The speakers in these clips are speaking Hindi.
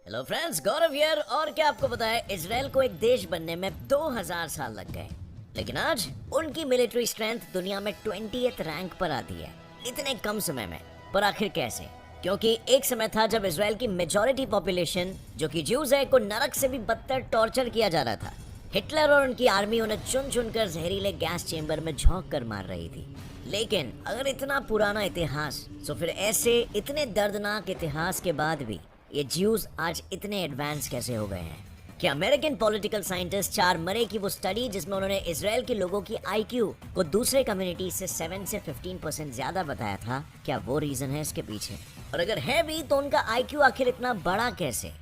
Hello friends, Gaurav here. और क्या आपको पता है, इजराइल को एक देश बनने में 2000 साल लग गए, लेकिन आज उनकी मिलिट्री स्ट्रेंथ दुनिया में 20th रैंक पर आती है इतने कम समय में। पर आखिर कैसे? क्योंकि एक समय था जब इजराइल की मेजॉरिटी पॉपुलेशन, जो कि ज्यूज है, को नरक से भी बदतर टॉर्चर किया जा रहा था। हिटलर और उनकी आर्मी उन्हें चुन चुनकर जहरीले गैस चेंबर में झोंक कर मार रही थी। लेकिन अगर इतना पुराना इतिहास, तो फिर ऐसे इतने दर्दनाक इतिहास के बाद भी ये ज्यूज आज इतने एडवांस कैसे हो गए हैं? क्या अमेरिकन पॉलिटिकल साइंटिस्ट चार मरे की वो स्टडी, जिसमें उन्होंने इजराइल के लोगों की आईक्यू को दूसरे कम्युनिटी से 7 से 15% ज्यादा बताया था, क्या वो रीजन है इसके पीछे? और अगर है भी, तो उनका आईक्यू आखिर इतना बड़ा कैसे?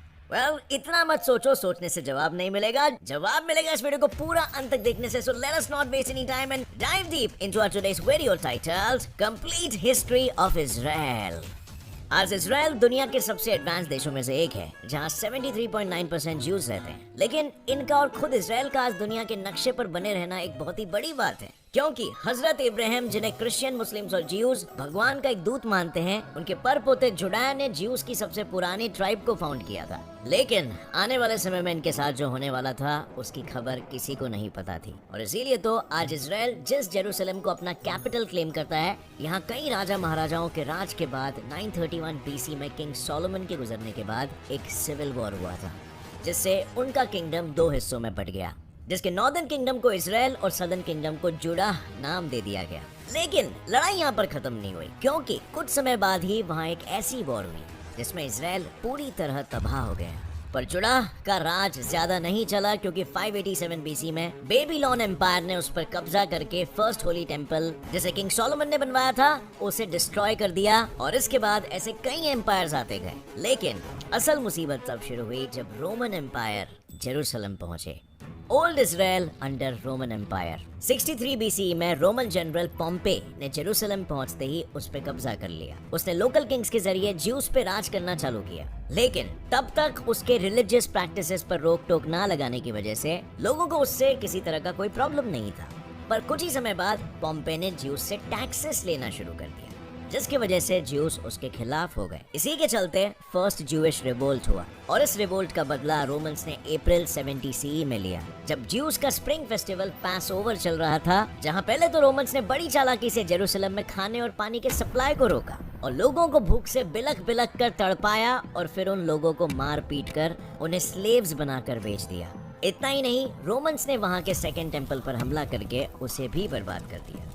इतना मत सोचो, सोचने से जवाब नहीं मिलेगा। जवाब मिलेगा इस वीडियो को पूरा अंत तक देखने से। So let us not waste any time and dive deep into our today's video titled complete history of Israel. आज इजराइल दुनिया के सबसे एडवांस देशों में से एक है, जहां 73.9% ज्यूज रहते हैं। लेकिन इनका और खुद इजराइल का आज दुनिया के नक्शे पर बने रहना एक बहुत ही बड़ी बात है, क्योंकि हजरत इब्राहिम, जिन्हें क्रिश्चियन, मुस्लिम्स और ज्यूज भगवान का एक दूत मानते हैं, उनके परपोते जुडा ने ज्यूज की सबसे पुरानी ट्राइब को फाउंड किया था। लेकिन आने वाले समय में इनके साथ जो होने वाला था, उसकी खबर किसी को नहीं पता थी। और इसीलिए तो आज इजराइल जिस जेरूसलम को अपना कैपिटल क्लेम करता है, यहाँ कई राजा महाराजाओं के राज के बाद 931 BC में किंग सोलोमन के गुजरने के बाद एक सिविल वॉर हुआ था, जिससे उनका किंगडम दो हिस्सों में बट गया, जिसके नॉर्दर्न किंगडम को इजराइल और सदर्न किंगडम को जुड़ा नाम दे दिया गया। लेकिन लड़ाई यहाँ पर खत्म नहीं हुई, क्योंकि कुछ समय बाद ही वहाँ एक ऐसी वॉर हुई जिसमें इजराइल पूरी तरह तबाह हो गया। पर जुड़ा का राज ज्यादा नहीं चला, क्योंकि 587 BC में बेबीलोन एम्पायर ने उस पर कब्जा करके फर्स्ट होली टेम्पल, जिसे किंग सोलोमन ने बनवाया था, उसे डिस्ट्रॉय कर दिया। और इसके बाद ऐसे कई एम्पायर्स आते गए। लेकिन असल मुसीबत तब शुरू हुई जब रोमन एम्पायर जेरूसलम पहुंचे। Old Israel under Roman Empire. 63 BC में रोमन जनरल पॉम्पे ने जेरूसलम पहुंचते ही उस पे कब्जा कर लिया। उसने लोकल किंग्स के जरिए ज्यूज पे राज करना चालू किया। लेकिन तब तक उसके रिलीजियस प्रैक्टिसेस पर रोक टोक ना लगाने की वजह से लोगों को उससे किसी तरह का कोई प्रॉब्लम नहीं था। पर कुछ ही समय बाद पॉम्पे ने ज्यूज से टैक्सेस लेना शुरू कर दिया, जिसकी वजह से ज्यूज उसके खिलाफ हो गए। इसी के चलते फर्स्ट ज्यूइश रिवोल्ट हुआ, और इस रिवोल्ट का बदला रोमन्स ने अप्रैल 70 CE में लिया, जब ज्यूज का स्प्रिंग फेस्टिवल पास ओवर चल रहा था। जहां पहले तो रोमन्स ने बड़ी चालाकी से जेरूसलम में खाने और पानी के सप्लाई को रोका और लोगों को भूख से बिलख बिलख कर तड़पाया, और फिर उन लोगों को मार पीट कर उन्हें स्लेव्स बनाकर बेच दिया। इतना ही नहीं, रोमन्स ने वहां के सेकेंड टेम्पल पर हमला करके उसे भी बर्बाद कर दिया।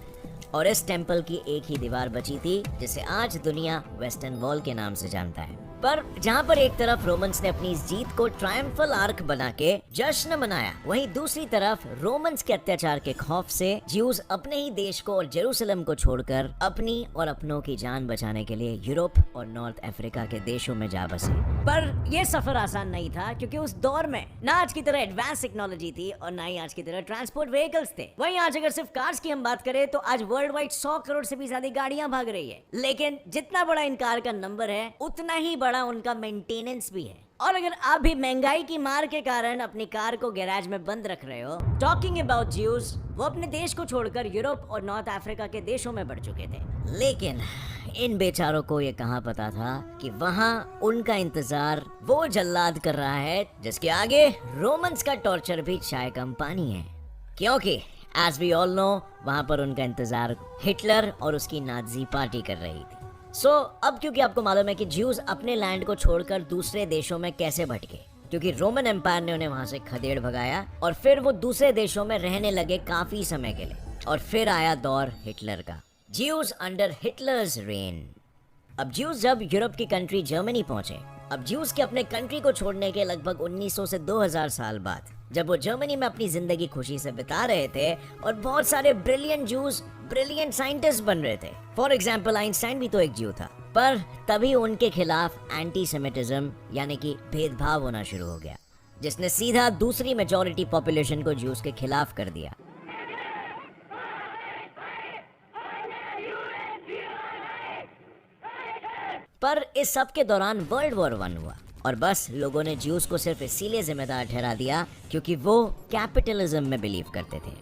और इस टेम्पल की एक ही दीवार बची थी, जिसे आज दुनिया वेस्टर्न वॉल के नाम से जानता है। पर जहां पर एक तरफ रोमन्स ने अपनी इस जीत को ट्रायम्फल आर्क बना के जश्न मनाया, वहीं दूसरी तरफ रोमन्स के अत्याचार के खौफ से ज्यूज अपने ही देश को और जेरूसलम को छोड़कर अपनी और अपनों की जान बचाने के लिए यूरोप और नॉर्थ अफ्रीका के देशों में जा बसे। पर यह सफर आसान नहीं था, क्योंकि उस दौर में ना आज की तरह एडवांस टेक्नोलॉजी थी और ना ही आज की तरह ट्रांसपोर्ट व्हीकल्स थे। वहीं आज अगर सिर्फ कार्स की हम बात करें, तो आज वर्ल्ड वाइड 100 करोड़ से भी ज्यादा गाड़ियां भाग रही है। लेकिन जितना बड़ा इन कार का नंबर है, उतना ही बड़ा उनका मेंटेनेंस भी है। और अगर आप भी महंगाई की मार के कारण अपनी कार को गैराज में बंद रख रहे हो, टॉकिंग अबाउट ज्यूज, वो अपने देश को छोड़कर यूरोप और नॉर्थ अफ्रीका के देशों में बढ़ चुके थे। लेकिन इन बेचारों को ये कहाँ पता था कि वहाँ उनका इंतजार वो जल्लाद कर रहा है, जिसके आगे रोमन्स का टॉर्चर भी चाय कम पानी है। क्योंकि एज वी ऑल नो, वहाँ पर उनका इंतजार हिटलर और उसकी नाजी पार्टी कर रही थी। अब क्योंकि आपको मालूम है कि ज्यूज अपने लैंड को छोड़कर दूसरे देशों में कैसे भटके, क्योंकि रोमन एम्पायर ने उन्हें वहां से खदेड़ भगाया, और फिर वो दूसरे देशों में रहने लगे काफी समय के लिए। और फिर आया दौर हिटलर का, ज्यूज अंडर हिटलर्स रेन। अब ज्यूज जब यूरोप की कंट्री जर्मनी पहुंचे, अब ज्यूज के अपने कंट्री को छोड़ने के लगभग 1900 से 2000 साल बाद, जब वो जर्मनी में अपनी जिंदगी खुशी से बिता रहे थे और बहुत सारे ब्रिलियंट ज्यूज ब्रिलियंट साइंटिस्ट बन रहे थे। फॉर एग्जाम्पल आइंस्टाइन भी तो एक ज्यू था। पर तभी उनके खिलाफ एंटी सेमिटिज्म यानी कि भेदभाव होना शुरू हो गया, जिसने सीधा दूसरी मेजॉरिटी पॉपुलेशन को ज्यूज के खिलाफ कर दिया। पर इस सब के दौरान वर्ल्ड वॉर 1 हुआ, और बस लोगों ने ज्यूज को सिर्फ इसीलिए जिम्मेदार ठहरा दिया क्योंकि वो कैपिटलिज्म में बिलीव करते थे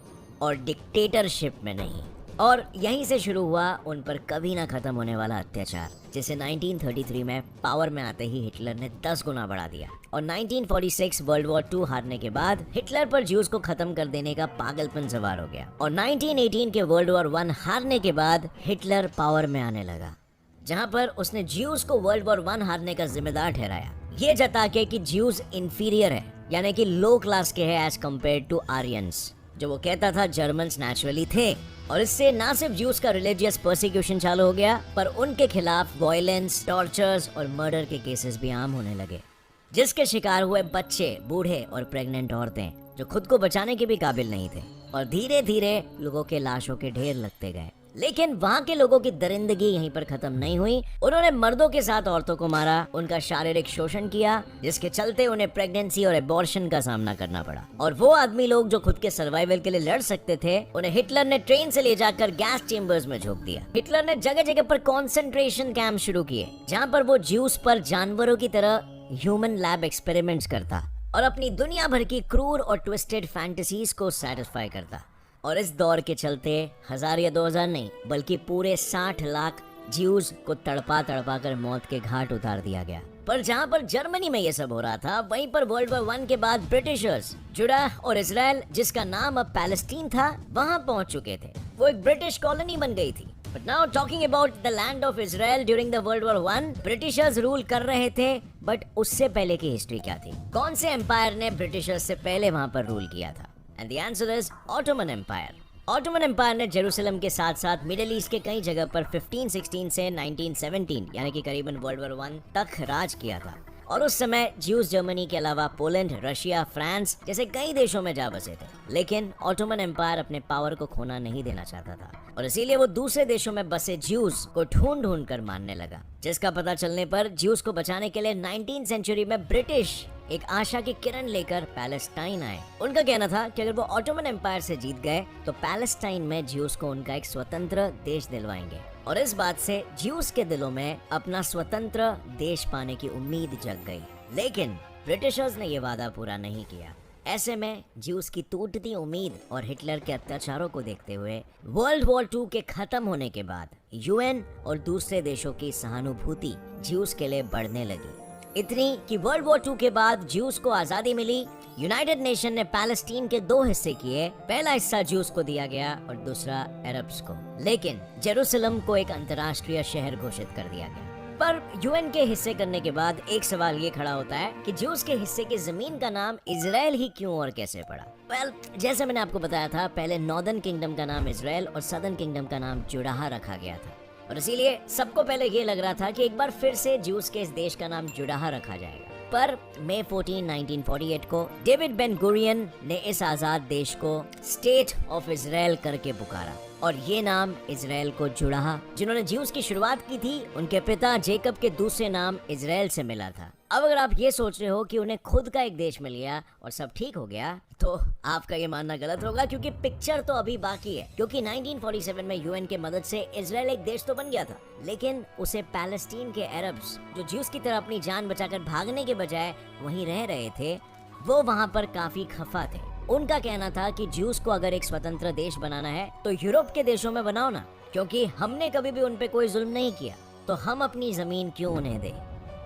और डिक्टेटरशिप में नहीं। और यहीं से शुरू हुआ उन पर कभी ना खत्म होने वाला अत्याचार, जिसे 1933 में पावर में आते ही हिटलर ने 10 गुना बढ़ा दिया। और 1946 वर्ल्ड वॉर 2 हारने के बाद हिटलर पर ज्यूज को खत्म कर देने का पागलपन सवार हो गया। और 1918 के वर्ल्ड वॉर 1 हारने के बाद हिटलर पावर में आने लगा, जहां पर उसने ज्यूज को वर्ल्ड वॉर 1 हारने का जिम्मेदार ठहराया, ये जता के कि ज्यूज इंफीरियर है, यानी कि लो क्लास के हैं एज कम्पेयर टू आर्यंस, जो वो कहता था जर्मन्स नेचुरली थे। और इससे ना सिर्फ ज्यूज का रिलीजियस परसिक्यूशन चालू हो गया, पर उनके खिलाफ वायलेंस, टॉर्चर्स और मर्डर के केसेस भी आम होने लगे, जिसके शिकार हुए बच्चे, बूढ़े और प्रेग्नेंट औरतें, जो खुद को बचाने के भी काबिल नहीं थे। और धीरे धीरे लोगों के लाशों के ढेर लगते गए। लेकिन वहाँ के लोगों की दरिंदगी यहीं पर खत्म नहीं हुई। उन्होंने मर्दों के साथ औरतों को मारा, उनका शारीरिक शोषण किया, जिसके चलते उन्हें प्रेगनेंसी और एबॉर्शन का सामना करना पड़ा। और वो आदमी लोग जो खुद के सर्वाइवल के लिए लड़ सकते थे, उन्हें हिटलर ने ट्रेन से ले जाकर गैस चेम्बर्स में झोंक दिया। हिटलर ने जगह जगह पर कॉन्सेंट्रेशन कैंप शुरू किए, जहाँ पर वो ज्यूस पर जानवरों की तरह ह्यूमन लैब एक्सपेरिमेंट्स करता और अपनी दुनिया भर की क्रूर और ट्विस्टेड फैंटेसीज को सेटिस्फाई करता। और इस दौर के चलते 1000 या 2000 नहीं, बल्कि पूरे 60 लाख ज्यूज को तड़पा तड़पा कर मौत के घाट उतार दिया गया। पर जहाँ पर जर्मनी में ये सब हो रहा था, वहीं पर वर्ल्ड वॉर 1 के बाद ब्रिटिशर्स जुड़ा और इजराइल, जिसका नाम अब पैलेस्टीन था, वहाँ पहुंच चुके थे। वो एक ब्रिटिश कॉलोनी बन गई थी। But now talking about the land of Israel during the World War 1, Britishers rule कर रहे थे, बट उससे पहले की हिस्ट्री क्या थी? कौन से एम्पायर ने ब्रिटिशर्स से पहले वहाँ पर रूल किया था? And the answer is Ottoman Empire. Ottoman Empire ने जेरूसलम के साथ साथ मिडिल ईस्ट के कई जगह पर 1516 से 1917 यानी कि करीबन वर्ल्ड वॉर 1 तक राज किया था। और उस समय ज्यूज जर्मनी के अलावा पोलैंड, रशिया, फ्रांस जैसे कई देशों में जा बसे थे। लेकिन ऑटोमन एम्पायर अपने पावर को खोना नहीं देना चाहता था, और इसीलिए वो दूसरे देशों में बसे ज्यूज को ढूंढ ढूंढ कर मारने लगा, जिसका पता चलने पर ज्यूज को बचाने के लिए 19th सेंचुरी में ब्रिटिश एक आशा की किरण लेकर पैलेस्टाइन आए। उनका कहना था कि अगर वो ऑटोमन एम्पायर से जीत गए तो पैलेस्टाइन में ज्यूज को उनका एक स्वतंत्र देश दिलवाएंगे। और इस बात से ज्यूज के दिलों में अपना स्वतंत्र देश पाने की उम्मीद जग गई। लेकिन ब्रिटिशर्स ने ये वादा पूरा नहीं किया। ऐसे में ज्यूज की टूटती उम्मीद और हिटलर के अत्याचारों को देखते हुए वर्ल्ड वॉर 2 के खत्म होने के बाद यूएन और दूसरे देशों की सहानुभूति ज्यूज के लिए बढ़ने लगी। इतनी कि वर्ल्ड वॉर 2 के बाद ज्यूज को आजादी मिली। यूनाइटेड नेशन ने पैलेस्टीन के 2 हिस्से किए, पहला हिस्सा ज्यूज को दिया गया और दूसरा अरब्स को। लेकिन जेरूसलम को एक अंतर्राष्ट्रीय शहर घोषित कर दिया गया। पर यूएन के हिस्से करने के बाद एक सवाल ये खड़ा होता है कि ज्यूज के हिस्से की जमीन का नाम इजराइल ही क्यों और कैसे पड़ा? वेल, जैसे मैंने आपको बताया था, पहले नॉर्दर्न किंगडम का नाम इजराइल और सदर्न किंगडम का नाम जुडाहा रखा गया था। और इसीलिए सबको पहले ये लग रहा था कि एक बार फिर से ज्यूज के इस देश का नाम जुडाहा रखा जाएगा। पर मई 14, 1948 को डेविड बेन गुरियन ने इस आजाद देश को स्टेट ऑफ इजराइल करके पुकारा, और ये नाम इजराइल को जुड़ाहा, जिन्होंने ज्यूज की शुरुआत की थी, उनके पिता जेकब के दूसरे नाम इजराइल से मिला था। अब अगर आप ये सोच रहे हो कि उन्हें खुद का एक देश मिल गया और सब ठीक हो गया, तो आपका ये मानना गलत होगा, क्योंकि पिक्चर तो अभी बाकी है। क्योंकि 1947 में यूएन के मदद से इजराइल एक देश तो बन गया था, लेकिन उसे पैलेस्टीन के अरब्स, जो ज्यूज की तरह अपनी जान बचाकर भागने के बजाय वहीं रह रहे थे, वो वहाँ पर काफी खफा थे। उनका कहना था कि ज्यूज को अगर एक स्वतंत्र देश बनाना है तो यूरोप के देशों में बनाओ ना, क्योंकि हमने कभी भी उन पे कोई जुल्म नहीं किया, तो हम अपनी जमीन क्यों उन्हें दें।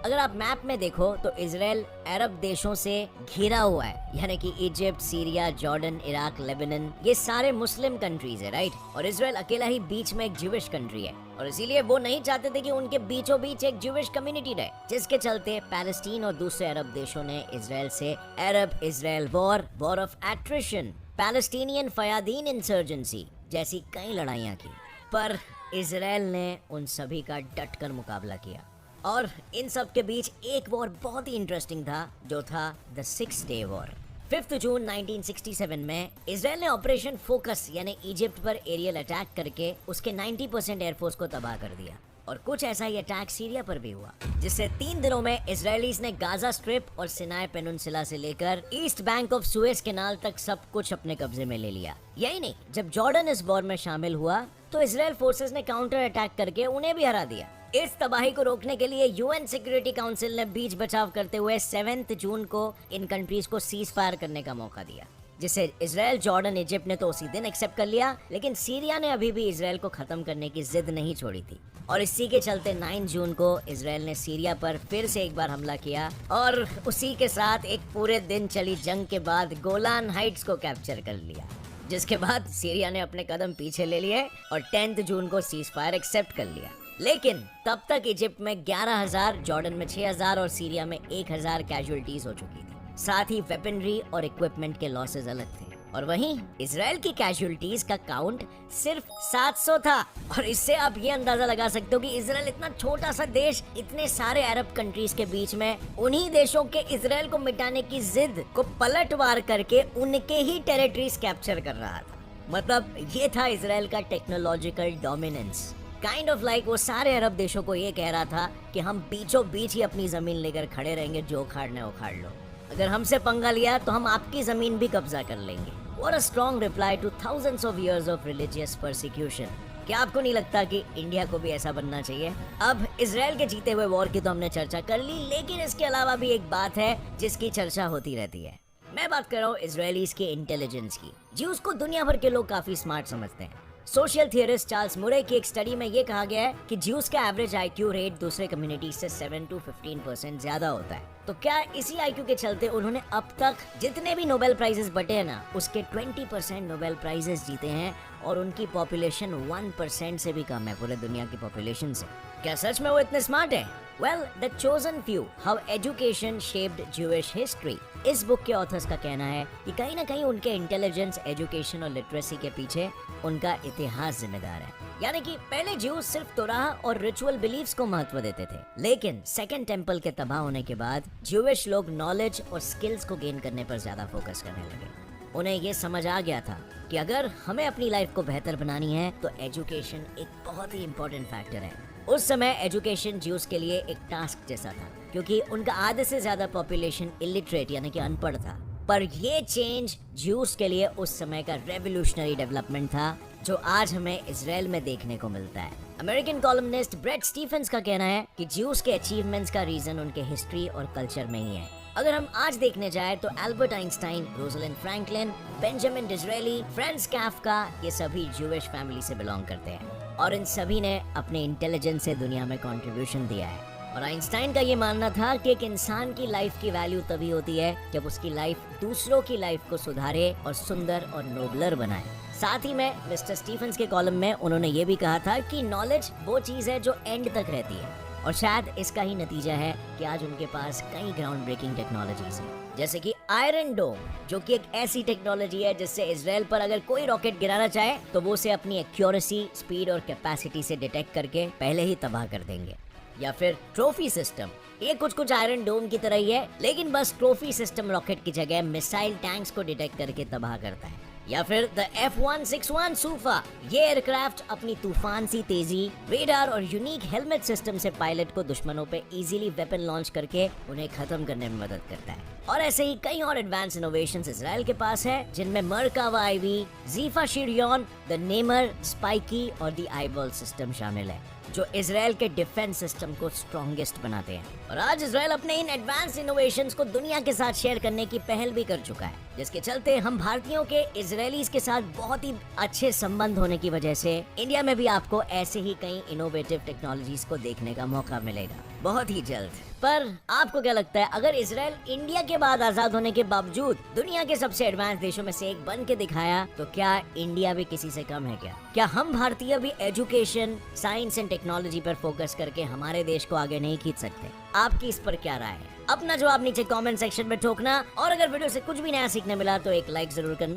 अगर आप मैप में देखो तो इजराइल अरब देशों से घिरा हुआ है, यानी कि Egypt, Syria, Jordan, Iraq, Lebanon, ये सारे मुस्लिम कंट्रीज है, राइट। और इजराइल अकेला ही बीच में एक ज्यूइश कंट्री है, और इसीलिए वो नहीं चाहते थे कि उनके बीचों बीच एक ज्यूइश कम्युनिटी रहे, जिसके चलते पैलेस्टीन और दूसरे अरब देशों ने इजराइल से Arab Israel war of attrition, Palestinian fedayeen insurgency जैसी कई लड़ाइयाँ की। पर इजराइल ने उन सभी का डटकर मुकाबला किया। और इन सब के बीच एक वॉर बहुत ही इंटरेस्टिंग था, जो था द 6 डे वॉर। 5 जून 1967 में इजराइल ने ऑपरेशन फोकस यानी इजिप्ट पर एरियल अटैक करके उसके 90% एयरफोर्स को तबाह कर दिया। और कुछ ऐसा ही अटैक सीरिया पर भी हुआ, जिससे 3 दिनों में इजरायलीज ने गाजा स्ट्रिप और सिनाई पेनिनसुला से लेकर east bank of Suez canal तक सब कुछ अपने कब्जे में ले लिया। यही नहीं, जब जॉर्डन इस वॉर में शामिल हुआ तो इजराइल फोर्सेस ने काउंटर अटैक करके उन्हें भी हरा दिया। इस तबाही को रोकने के लिए यूएन सिक्योरिटी काउंसिल ने बीच बचाव करते हुए 7 जून को इन कंट्रीज को सीज फायर करने का मौका दिया, जिसे इसराइल, जॉर्डन, इजिप्ट ने तो उसी दिन एक्सेप्ट कर लिया, लेकिन सीरिया ने अभी भी इसराइल को खत्म करने की जिद नहीं छोड़ी थी। और इसी के चलते 9 जून को इसराइल ने सीरिया पर फिर से एक बार हमला किया और उसी के साथ एक पूरे दिन चली जंग के बाद गोलान हाइट्स को कैप्चर कर लिया, जिसके बाद सीरिया ने अपने कदम पीछे ले लिए और 10 जून को सीज फायर एक्सेप्ट कर लिया। लेकिन तब तक इजिप्ट में 11,000, जॉर्डन में 6,000 और सीरिया में 1,000 कैजुअलिटीज हो चुकी थी। साथ ही वेपनरी और इक्विपमेंट के लॉसेस अलग थे। और वहीं इसराइल की कैजुअलिटीज का काउंट सिर्फ 700 था। और इससे आप ये अंदाजा लगा सकते हो कि इसराइल इतना छोटा सा देश इतने सारे अरब कंट्रीज के बीच में उन्हीं देशों के इसराइल को मिटाने की जिद को पलटवार करके उनके ही टेरिटरीज कैप्चर कर रहा था। मतलब ये था इसराइल का technological dominance. Kind of like वो सारे अरब देशों को ये कह रहा था कि हम बीचों बीच ही अपनी जमीन लेकर खड़े रहेंगे, जो उखाड़ना है उखाड़ लो, अगर हमसे पंगा लिया तो हम आपकी जमीन भी कब्जा कर लेंगे। What a strong reply to thousands of years of religious persecution। क्या आपको नहीं लगता कि इंडिया को भी ऐसा बनना चाहिए? अब इसराइल के जीते हुए वॉर की तो हमने चर्चा कर ली, लेकिन इसके अलावा भी एक बात है जिसकी चर्चा होती रहती है। मैं बात कर रहा हूँ इसराइलीज के इंटेलिजेंस की। जी, उसको दुनिया भर के लोग काफी स्मार्ट समझते हैं। सोशल थियरिस्ट चार्ल्स मुरे की एक स्टडी में ये कहा गया है कि ज्यूज का एवरेज आईक्यू रेट दूसरे कम्युनिटी से 7 to 15% ज्यादा होता है। तो क्या इसी आईक्यू के चलते उन्होंने अब तक जितने भी नोबेल प्राइजेस बटे हैं ना, उसके 20% नोबेल प्राइजेस जीते हैं और उनकी पॉपुलेशन 1% से भी कम है पूरे दुनिया की पॉपुलेशन से। क्या सच में वो इतने स्मार्ट हैं? Well, The Chosen Few: How Education Shaped Jewish History। इस बुक के ऑथर्स का कहना है कि कहीं ना कहीं उनके इंटेलिजेंस, एजुकेशन और लिटरेसी के पीछे उनका इतिहास जिम्मेदार है। यानी कि पहले ज्यूज सिर्फ तोराह और रिचुअल बिलीफ्स को महत्व देते थे, लेकिन सेकंड टेम्पल के तबाह होने के बाद ज्यूइश लोग नॉलेज और स्किल्स को गेन करने पर ज्यादा फोकस करने लगे। उन्हें ये समझ आ गया था कि अगर हमें अपनी लाइफ को बेहतर बनानी है तो एजुकेशन एक बहुत ही इम्पोर्टेंट फैक्टर है। उस समय एजुकेशन ज्यूज के लिए एक टास्क जैसा था, क्योंकि उनका आधे से ज्यादा पॉपुलेशन इलिटरेट यानी कि अनपढ़ था। पर ये चेंज ज्यूज के लिए उस समय का रेवोल्यूशनरी डेवलपमेंट था, जो आज हमें इसराइल में देखने को मिलता है। अमेरिकन कॉलमनिस्ट ब्रेट स्टीफेंस का कहना है कि ज्यूज के अचीवमेंट्स का रीजन उनके हिस्ट्री और कल्चर में ही है। अगर हम आज देखने जाए तो Albert Einstein, Rosalind Franklin, Benjamin Disraeli, Franz Kafka, ये सभी ज्यूइश फैमिली से बिलोंग करते हैं और इन सभी ने अपने इंटेलिजेंस से दुनिया में कंट्रीब्यूशन दिया है। और आइंस्टाइन का ये मानना था कि एक इंसान की लाइफ की वैल्यू तभी होती है जब उसकी लाइफ दूसरों की लाइफ को सुधारे और सुंदर और नोबलर बनाए। साथ ही में मिस्टर स्टीफेंस के कॉलम में उन्होंने ये भी कहा था कि नॉलेज वो चीज है जो एंड तक रहती है, और शायद इसका ही नतीजा है कि आज उनके पास कई ग्राउंड ब्रेकिंग टेक्नोलॉजीज हैं, जैसे कि आयरन डोम, जो कि एक ऐसी टेक्नोलॉजी है जिससे इसराइल पर अगर कोई रॉकेट गिराना चाहे तो वो उसे अपनी एक्यूरेसी, स्पीड और कैपेसिटी से डिटेक्ट करके पहले ही तबाह कर देंगे। या फिर ट्रॉफी सिस्टम, ये कुछ आयरन डोम की तरह ही है, लेकिन बस ट्रॉफी सिस्टम रॉकेट की जगह मिसाइल टैंक्स को डिटेक्ट करके तबाह करता है। या फिर द F-161 सूफा, ये एयरक्राफ्ट अपनी तूफान सी तेजी, रेडार और यूनिक हेलमेट सिस्टम से पायलट को दुश्मनों पे इजीली वेपन लॉन्च करके उन्हें खत्म करने में मदद करता है। और ऐसे ही कई और एडवांस इनोवेशंस इसराइल के पास है, जिनमें मरकावा आईवी, जीफा शिरियन, द नेमर, स्पाइकी और द आईबॉल सिस्टम शामिल है, जो इसराइल के डिफेंस सिस्टम को स्ट्रॉन्गेस्ट बनाते हैं। और आज इसराइल अपने इन एडवांस इनोवेशंस को दुनिया के साथ शेयर करने की पहल भी कर चुका है, जिसके चलते हम भारतीयों के इजरायलीज के साथ बहुत ही अच्छे संबंध होने की वजह से इंडिया में भी आपको ऐसे ही कई इनोवेटिव टेक्नोलॉजीज को देखने का मौका मिलेगा बहुत ही जल्द। पर आपको क्या लगता है, अगर इसराइल इंडिया के बाद आजाद होने के बावजूद दुनिया के सबसे एडवांस देशों में से एक बन के दिखाया, तो क्या इंडिया भी किसी से कम है क्या? क्या हम भारतीय भी एजुकेशन, साइंस एंड टेक्नोलॉजी पर फोकस करके हमारे देश को आगे नहीं खींच सकते? आपकी इस पर क्या राय है? अपना जवाब नीचे कमेंट सेक्शन में ठोकना, और अगर वीडियो से कुछ भी नया सीखने मिला तो एक लाइक जरूर करना।